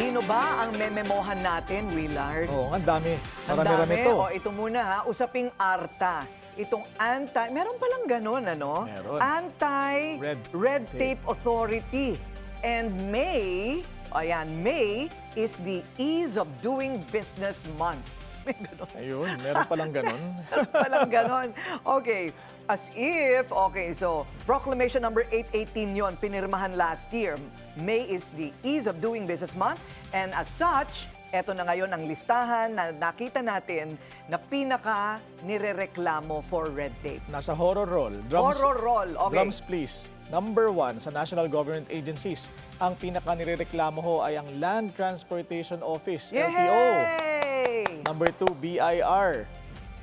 Sino ba ang mememohan natin, Willard? Oo, ang dami. Ang Marami-rami dami. to. O, ito muna ha, usaping ARTA. Itong meron palang ganun, ano? Meron. Anti-Red Tape Authority. And May is the Ease of Doing Business Month. May ganun. Ayun, meron palang ganun. Palang ganon. Okay, so Proclamation number 818 yon, pinirmahan last year. May is the Ease of Doing Business Month. And as such, eto na ngayon ang listahan na nakita natin na pinaka nirereklamo for red tape. Nasa horror roll. Horror roll, okay. Drums please. Number 1 sa national government agencies. Ang pinaka nirereklamo ho ay ang Land Transportation Office, LTO. Yay! Number 2, BIR.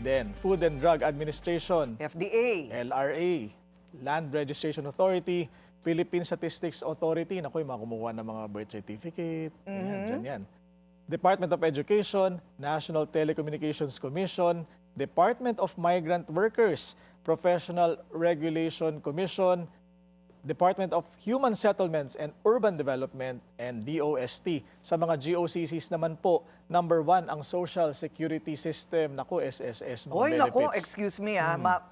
Then, Food and Drug Administration, FDA. LRA. Land Registration Authority, Philippine Statistics Authority. Naku, yung mga kumuha ng mga birth certificate. Dyan yan. Department of Education, National Telecommunications Commission, Department of Migrant Workers, Professional Regulation Commission, Department of Human Settlements and Urban Development, and DOST. Sa mga GOCCs naman po, number 1 ang Social Security System. Naku, SSS, mga Hoy, benefits. nako, excuse me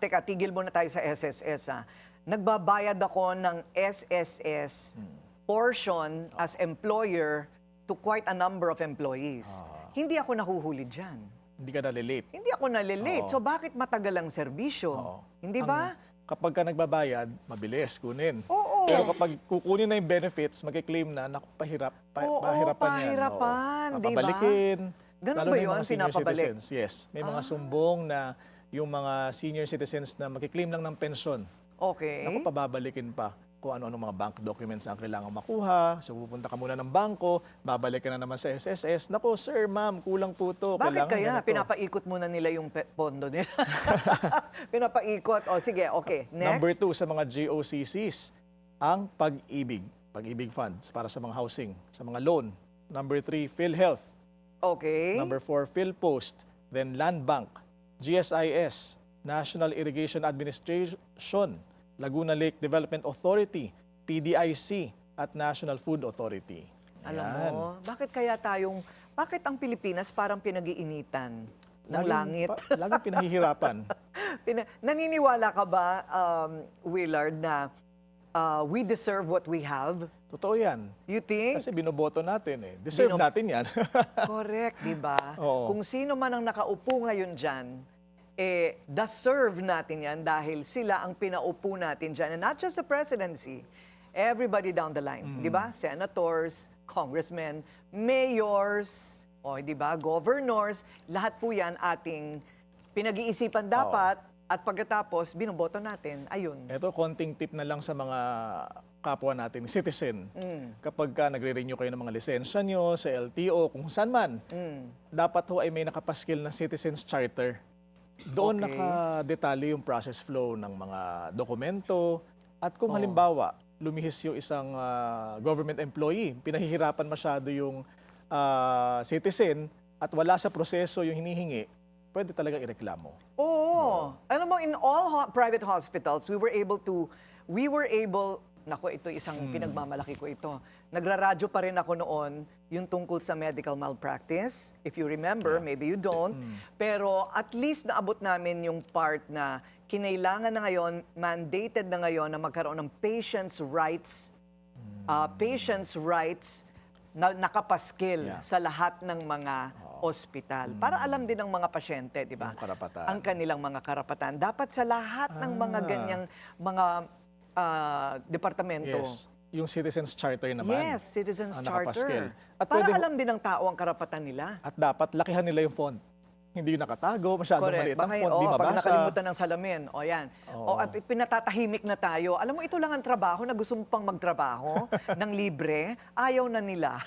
teka, tigil muna tayo sa SSS Nagbabayad ako ng SSS portion as employer to quite a number of employees. Hindi ako nahuhuli dyan. Hindi ka nalilate. Hindi ako nalilate. Oo. So bakit matagal ang serbisyo? Oo. Hindi ba? Kapag ka nagbabayad, mabilis kunin. Oo. Pero kapag kukunin na yung benefits, mag-claim na, naku, pahirapan yan. Pahirapan, di ba? Papabalikin. Ganun Lalo ba na yung yun? mga senior Pinapabalik? citizens. Yes. May mga sumbong na yung mga senior citizens na mag-claim lang ng pensyon. Okay. Naku, pababalikin pa kung ano-ano mga bank documents ang kailangan makuha. So, pupunta ka muna ng bangko, babalik ka na naman sa SSS. Naku, sir, ma'am, kulang po to. Bakit Kailangan kaya ganito. pinapaikot muna nila yung pondo nila? Pinapaikot. O sige, okay. Next. Number 2 sa mga GOCCs, ang pag-ibig. Pag-ibig funds para sa mga housing, sa mga loan. Number 3, PhilHealth. Okay. Number 4, PhilPost. Then Land Bank, GSIS, National Irrigation Administration, Laguna Lake Development Authority, PDIC, at National Food Authority. Alam Ayan. mo, bakit ang Pilipinas parang pinag-iinitan ng langit? Laging pinahihirapan. Naniniwala ka ba, Willard, na we deserve what we have? Totoo yan. You think? Kasi binoboto natin eh. Deserve natin yan. Correct, di ba? Oo. Kung sino man ang nakaupo ngayon dyan, deserve natin yan dahil sila ang pinaupo natin dyan. And not just the presidency, everybody down the line. Di ba? Senators, congressmen, mayors, di ba? Governors, lahat po yan ating pinag-iisipan dapat at pagkatapos, binoboto natin. Ayun. Ito, konting tip na lang sa mga kapwa natin, citizen. Kapag ka nagre-renew kayo ng mga lisensya nyo sa LTO, kung saan man, dapat ho ay may nakapaskil na Citizens Charter. Doon Okay. nakadetalye yung process flow ng mga dokumento. At kung halimbawa, lumihis yung isang government employee, pinahihirapan masyado yung citizen at wala sa proseso yung hinihingi, pwede talaga ireklamo. Oo. Alam mo, in all private hospitals, we were able, nako, ito isang pinagmamalaki ko ito. Nagraradyo pa rin ako noon yung tungkol sa medical malpractice. If you remember, maybe you don't. Pero at least naabot namin yung part na kinailangan na ngayon, mandated na ngayon na magkaroon ng patient's rights na nakapaskil sa lahat ng mga ospital. Para alam din ng mga pasyente, di ba? Yung karapatan. Ang kanilang mga karapatan. Dapat sa lahat ng mga ganyang mga departamento. Yes. Yung Citizens Charter naman. Yes, Citizens ang Charter. nakapaskil. At Para pwede alam din ng tao ang karapatan nila. At dapat lakihan nila yung font. Hindi yung nakatago, masyadong maliit ang font, di Pag mabasa. nakalimutan ng salamin, yan. At pinatatahimik na tayo. Alam mo, ito lang ang trabaho na gusto mo pang magtrabaho ng libre, ayaw na nila.